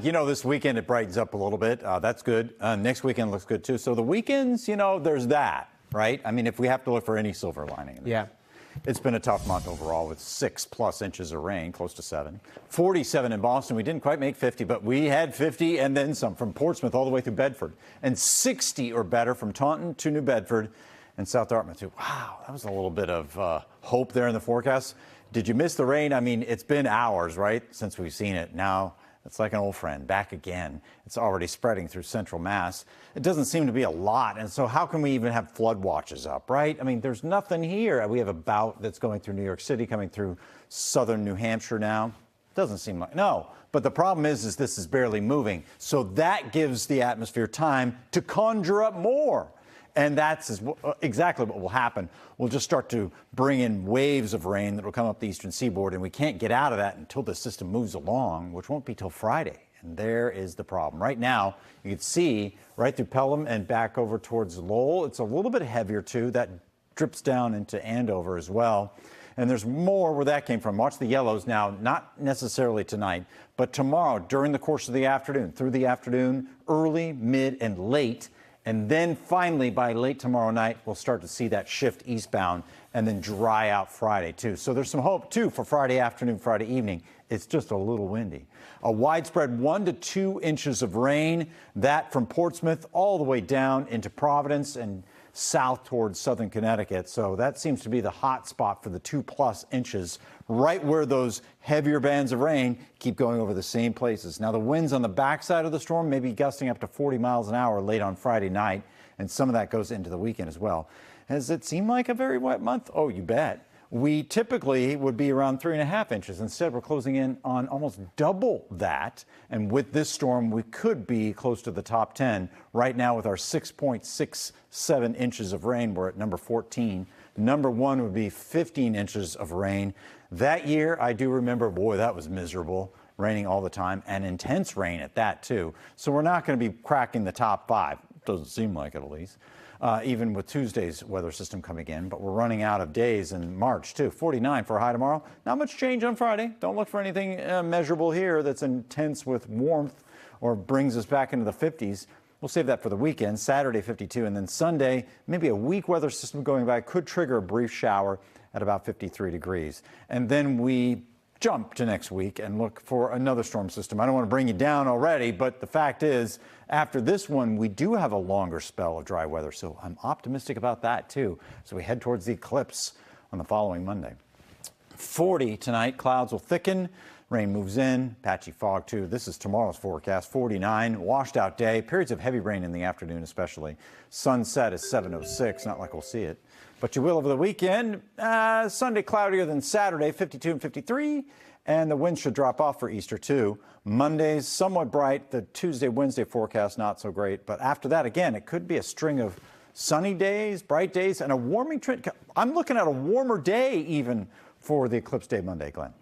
This weekend it brightens up a little bit. That's good. Next weekend looks good too. So the weekends, there's that, right? I mean, if we have to look for any silver lining. Yeah. It's been a tough month overall with 6+ inches of rain, close to 7. 47 in Boston. We didn't quite make 50, but we had 50 and then some from Portsmouth all the way through Bedford. And 60 or better from Taunton to New Bedford and South Dartmouth too. Wow, that was a little bit of hope there in the forecast. Did you miss the rain? I mean, it's been hours, right, since we've seen it. Now it's like an old friend, back again. It's already spreading through central Mass. It doesn't seem to be a lot, and so how can we even have flood watches up, right? I mean, there's nothing here. We have a bout that's going through New York City, coming through southern New Hampshire now. Doesn't seem like, no. But the problem is this is barely moving. So that gives the atmosphere time to conjure up more. And that's exactly what will happen. We'll just start to bring in waves of rain that will come up the eastern seaboard, and we can't get out of that until the system moves along, which won't be till Friday. And there is the problem. Right now, you can see right through Pelham and back over towards Lowell. It's a little bit heavier, too. That drips down into Andover as well. And there's more where that came from. Watch the yellows now, not necessarily tonight, but tomorrow during the course of the afternoon, through the afternoon, early, mid, and late. And then finally, by late tomorrow night, we'll start to see that shift eastbound and then dry out Friday, too. So there's some hope, too, for Friday afternoon, Friday evening. It's just a little windy. A widespread 1 to 2 inches of rain, that from Portsmouth all the way down into Providence and south towards southern Connecticut. So that seems to be the hot spot for the 2+ inches, right where those heavier bands of rain keep going over the same places. Now, the winds on the backside of the storm may be gusting up to 40 miles an hour late on Friday night, and some of that goes into the weekend as well. Does it seem like a very wet month? Oh, you bet. We typically would be around 3.5 inches. Instead, we're closing in on almost double that. And with this storm, we could be close to the top 10. Right now, with our 6.67 inches of rain, we're at number 14. Number 1 would be 15 inches of rain. That year, I do remember, boy, that was miserable. Raining all the time, and intense rain at that, too. So we're not going to be cracking the top 5. Doesn't seem like it, at least. Even with Tuesday's weather system coming in, but we're running out of days in March, too. 49 for a high tomorrow. Not much change on Friday. Don't look for anything measurable here that's intense with warmth or brings us back into the 50s. We'll save that for the weekend. Saturday, 52, and then Sunday, maybe a weak weather system going by could trigger a brief shower at about 53 degrees. And then we jump to next week and look for another storm system. I don't want to bring you down already, but the fact is, after this one, we do have a longer spell of dry weather, so I'm optimistic about that, too, as we head towards the eclipse on the following Monday. 40 tonight, clouds will thicken, rain moves in, patchy fog, too. This is tomorrow's forecast. 49, washed out day, periods of heavy rain in the afternoon especially. Sunset is 7:06, not like we'll see it, but you will over the weekend. Sunday cloudier than Saturday, 52 and 53. And the wind should drop off for Easter, too. Monday's somewhat bright. The Tuesday, Wednesday forecast not so great. But after that, again, it could be a string of sunny days, bright days, and a warming trend. I'm looking at a warmer day even for the eclipse day Monday, Glenn.